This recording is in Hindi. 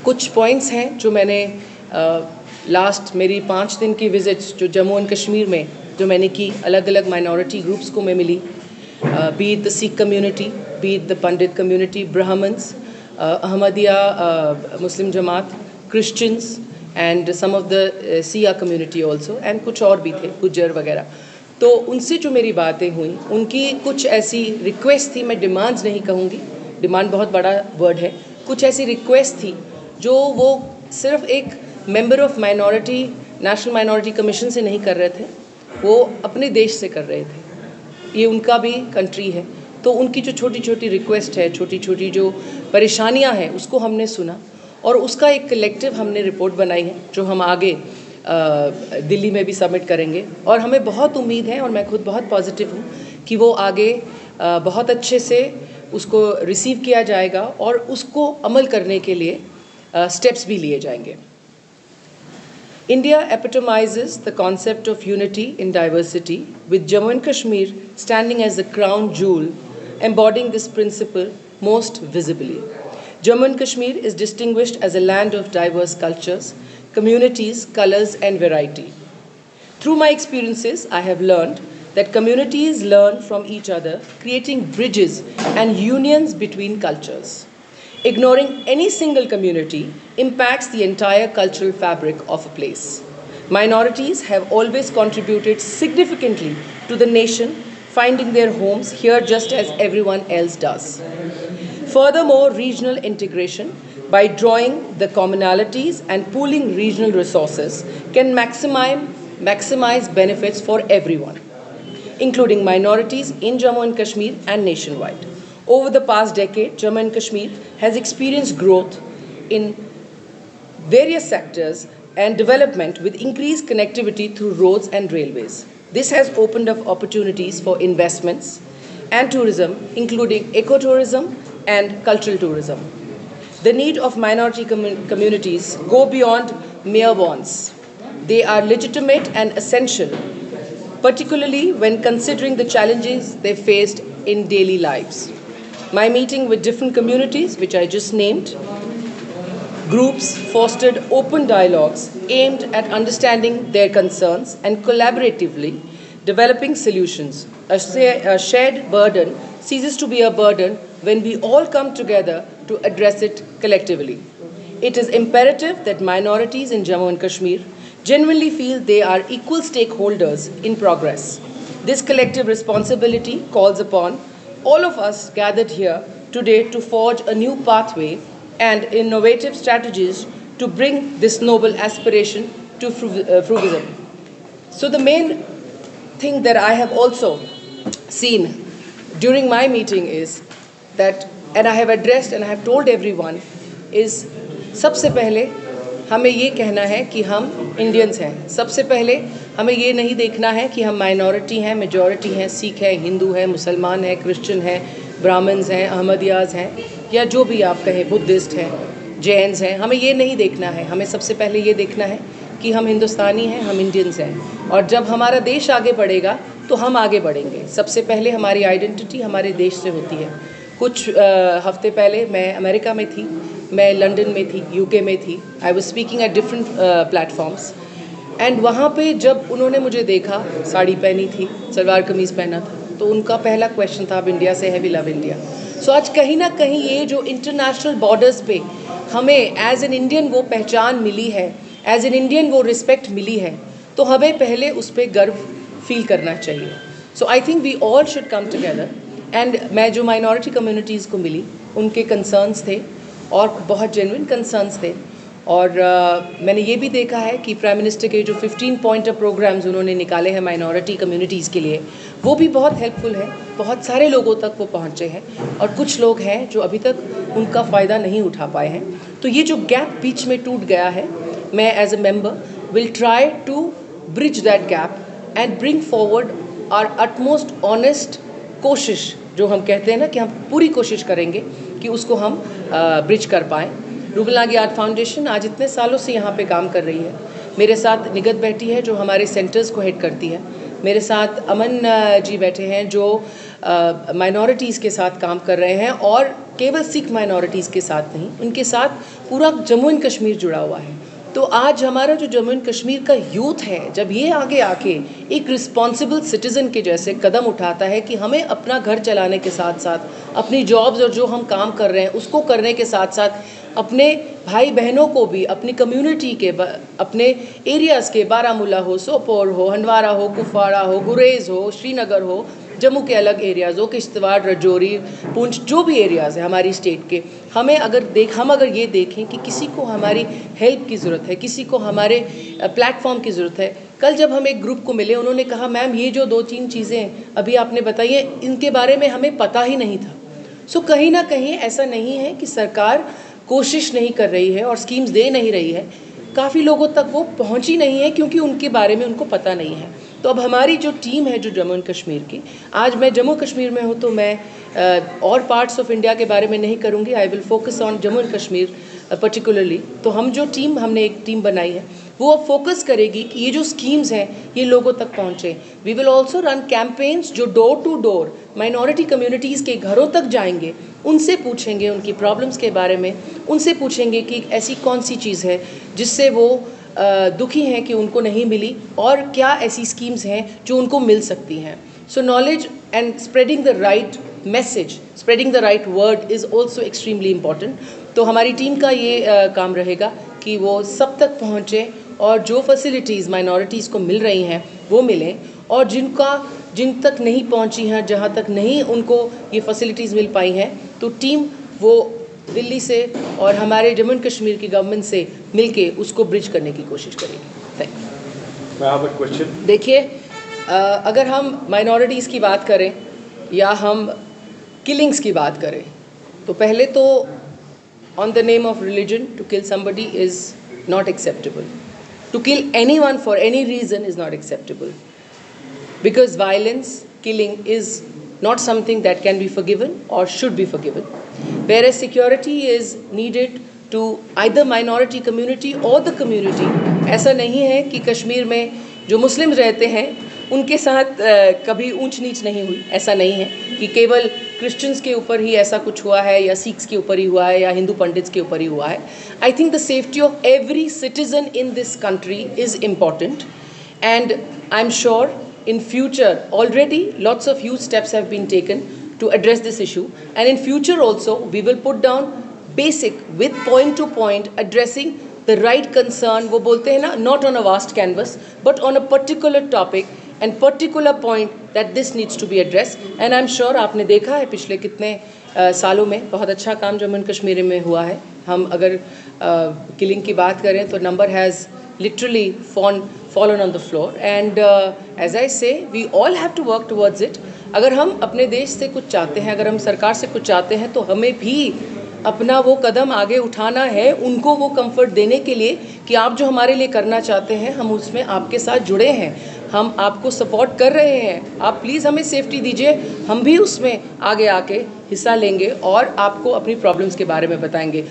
कुछ पॉइंट्स हैं जो मैंने लास्ट मेरी 5 दिन की विज़िट्स जो जम्मू एंड कश्मीर में जो मैंने की, अलग अलग माइनॉरिटी ग्रुप्स को मैं मिली, be it the Sikh community, be it the Pandit community, Brahmins, Ahmadiyya Muslim Jamaat, Christians and some of the Shia community also, and कुछ और भी थे, गुज्जर वगैरह। तो उनसे जो मेरी बातें हुई, उनकी कुछ ऐसी रिक्वेस्ट थी, मैं डिमांड्स नहीं कहूँगी, डिमांड बहुत बड़ा वर्ड है, कुछ ऐसी रिक्वेस्ट थी जो वो सिर्फ एक member of minority national minority commission से नहीं कर रहे थे, वो अपने देश से कर रहे थे। ये उनका भी कंट्री है, तो उनकी जो छोटी छोटी रिक्वेस्ट है, छोटी छोटी जो परेशानियां हैं, उसको हमने सुना और उसका एक कलेक्टिव हमने रिपोर्ट बनाई है जो हम आगे दिल्ली में भी सबमिट करेंगे। और हमें बहुत उम्मीद है और मैं खुद बहुत पॉजिटिव हूँ कि वो आगे बहुत अच्छे से उसको रिसीव किया जाएगा और उसको अमल करने के लिए स्टेप्स भी लिए जाएंगे। India epitomizes the concept of unity in diversity, with Jammu and Kashmir standing as the crown jewel, embodying this principle most visibly. Jammu and Kashmir is distinguished as a land of diverse cultures, communities, colors, and variety. Through my experiences, I have learned that communities learn from each other, creating bridges and unions between cultures. Ignoring any single community impacts the entire cultural fabric of a place. Minorities have always contributed significantly to the nation, finding their homes here just as everyone else does. Furthermore, regional integration by drawing the commonalities and pooling regional resources can maximize benefits for everyone, including minorities in Jammu and Kashmir and nationwide. Over the past decade, Jammu and Kashmir has experienced growth in various sectors and development with increased connectivity through roads and railways. This has opened up opportunities for investments and tourism, including ecotourism and cultural tourism. The need of minority communities go beyond mere wants. They are legitimate and essential, particularly when considering the challenges they faced in daily lives. My meeting with different communities, which I just named, groups fostered open dialogues aimed at understanding their concerns and collaboratively developing solutions. A shared burden ceases to be a burden when we all come together to address it collectively. It is imperative that minorities in Jammu and Kashmir genuinely feel they are equal stakeholders in progress. This collective responsibility calls upon all of us gathered here today to forge a new pathway and innovative strategies to bring this noble aspiration to fruition. So the main thing that I have also seen during my meeting is that, and I have addressed and I have told everyone, is सबसे पहले हमें ये कहना है कि हम इंडियंस हैं। सबसे पहले हमें ये नहीं देखना है कि हम माइनॉरिटी हैं, मेजॉरिटी हैं, सिख है, हिंदू है, मुसलमान है, क्रिश्चियन है, ब्राह्मण्स हैं, अहमदियाज हैं, या जो भी आप कहें, बुद्धिस्ट हैं, जैन्स हैं। हमें ये नहीं देखना है, हमें सबसे पहले ये देखना है कि हम हिंदुस्तानी हैं, हम इंडियंस हैं। और जब हमारा देश आगे बढ़ेगा तो हम आगे बढ़ेंगे। सबसे पहले हमारी आइडेंटिटी हमारे देश से होती है। कुछ हफ्ते पहले मैं अमेरिका में थी, मैं लंदन में थी, यूके में थी। I was speaking at different platforms and वहाँ पे जब उन्होंने मुझे देखा, साड़ी पहनी थी, सलवार कमीज़ पहना था, तो उनका पहला क्वेश्चन था, आप इंडिया से है? We love India. सो आज कहीं ना कहीं ये जो इंटरनेशनल बॉर्डर्स पे हमें एज एन इंडियन वो पहचान मिली है, एज एन इंडियन वो रिस्पेक्ट मिली है, तो हमें पहले उस पर गर्व फील करना चाहिए। So I think we all should come together. And मैं जो माइनॉरिटी कम्युनिटीज़ को मिली, उनके कंसर्न्स थे और बहुत जेन्युइन कंसर्न्स थे। और मैंने ये भी देखा है कि प्राइम मिनिस्टर के जो 15 पॉइंटर प्रोग्राम्स उन्होंने निकाले हैं माइनॉरिटी कम्युनिटीज़ के लिए, वो भी बहुत हेल्पफुल है। बहुत सारे लोगों तक वो पहुँचे हैं और कुछ लोग हैं जो अभी तक उनका फ़ायदा नहीं उठा पाए हैं। तो ये जो गैप बीच में टूट गया है, मैं as a member will try to bridge that gap and bring forward our utmost honest कोशिश, जो हम कहते हैं ना कि हम पूरी कोशिश करेंगे कि उसको हम ब्रिज कर पाएँ। रूबल नागी आर्ट फाउंडेशन आज इतने सालों से यहाँ पे काम कर रही है। मेरे साथ निगत बैठी है जो हमारे सेंटर्स को हेड करती है। मेरे साथ अमन जी बैठे हैं जो माइनॉरिटीज़ के साथ काम कर रहे हैं, और केवल सिख माइनॉरिटीज़ के साथ नहीं, उनके साथ पूरा जम्मू एंड कश्मीर जुड़ा हुआ है। तो आज हमारा जो जम्मू एंड कश्मीर का यूथ है, जब ये आगे आके एक रिस्पॉन्सिबल सिटीज़न के जैसे कदम उठाता है कि हमें अपना घर चलाने के साथ साथ अपनी जॉब्स और जो हम काम कर रहे हैं उसको करने के साथ साथ अपने भाई बहनों को भी अपनी कम्युनिटी के अपने एरियाज़ के, बारामूला हो, सोपोर हो, हंडवारा हो, कुपवाड़ा हो, गुरेज़ हो, श्रीनगर हो, जम्मू के अलग एरियाज़ हो, किश्तवाड़, राजौरी, पुंछ, जो भी एरियाज़ है हमारी स्टेट के, हम अगर ये देखें कि किसी को हमारी हेल्प की ज़रूरत है, किसी को हमारे प्लेटफॉर्म की ज़रूरत है। कल जब हम एक ग्रुप को मिले, उन्होंने कहा मैम ये जो 2-3 चीज़ें अभी आपने बताई हैं, इनके बारे में हमें पता ही नहीं था। सो कहीं ना कहीं ऐसा नहीं है कि सरकार कोशिश नहीं कर रही है और स्कीम्स दे नहीं रही है, काफ़ी लोगों तक वो पहुंची नहीं है क्योंकि उनके बारे में उनको पता नहीं है। तो अब हमारी जो टीम है जो जम्मू एंड कश्मीर की, आज मैं जम्मू कश्मीर में हूँ तो मैं और पार्ट्स ऑफ इंडिया के बारे में नहीं करूँगी, I will focus on Jammu and Kashmir particularly. तो हमने एक टीम बनाई है, वो अब फोकस करेगी कि ये जो स्कीम्स हैं ये लोगों तक पहुँचे। We will also run campaigns जो door to door minority communities के घरों तक जाएंगे, उनसे पूछेंगे उनकी प्रॉब्लम्स के बारे में, उनसे पूछेंगे कि ऐसी कौन सी चीज़ है जिससे वो दुखी हैं कि उनको नहीं मिली, और क्या ऐसी स्कीम्स हैं जो उनको मिल सकती हैं। सो knowledge and spreading the right message, spreading the right word is also extremely important. तो हमारी टीम का ये काम रहेगा कि वो सब तक पहुँचे और जो फैसिलिटीज़ माइनॉरिटीज़ को मिल रही हैं वो मिलें, और जिन तक नहीं पहुँची हैं, जहाँ तक नहीं उनको ये फैसिलिटीज़ मिल पाई हैं, तो टीम वो दिल्ली से और हमारे जम्मू एंड कश्मीर की गवर्नमेंट से मिलके उसको ब्रिज करने की कोशिश करेगी। Thank you. देखिए, अगर हम माइनॉरिटीज़ की बात करें या हम किलिंग्स की बात करें, तो पहले तो on the name of religion to kill somebody is not acceptable. To kill anyone for any reason is not acceptable, because violence, killing is not something that can be forgiven or should be forgiven, whereas security is needed to either minority community or the community। ऐसा नहीं है कि कश्मीर में जो मुस्लिम रहते हैं उनके साथ कभी ऊंच नीच नहीं हुई, ऐसा नहीं है कि केवल क्रिश्चियंस के ऊपर ही ऐसा कुछ हुआ है या सिख्स के ऊपर ही हुआ है या हिंदू पंडित्स के ऊपर ही हुआ है। I think the safety of every citizen in this country is important, and I am sure in future already lots of huge steps have been taken to address this issue, and in future also we will put down basic with point to point addressing the right concern। वो बोलते हैं ना, not on a vast canvas but on a particular topic and particular point that this needs to be addressed। and I'm sure आपने देखा है पिछले कितने सालों में बहुत अच्छा काम जम्मू एंड कश्मीर में हुआ है। हम अगर किलिंग की बात करें तो number has literally fallen on the floor, and as I say, we all have to work towards it। अगर हम अपने देश से कुछ चाहते हैं, अगर हम सरकार से कुछ चाहते हैं, तो हमें भी अपना वो कदम आगे उठाना है, उनको वो कंफर्ट देने के लिए कि आप जो हमारे लिए करना चाहते हैं हम उसमें आपके साथ जुड़े हैं, हम आपको सपोर्ट कर रहे हैं, आप प्लीज़ हमें सेफ्टी दीजिए, हम भी उसमें आगे आके हिस्सा लेंगे और आपको अपनी प्रॉब्लम्स के बारे में बताएंगे।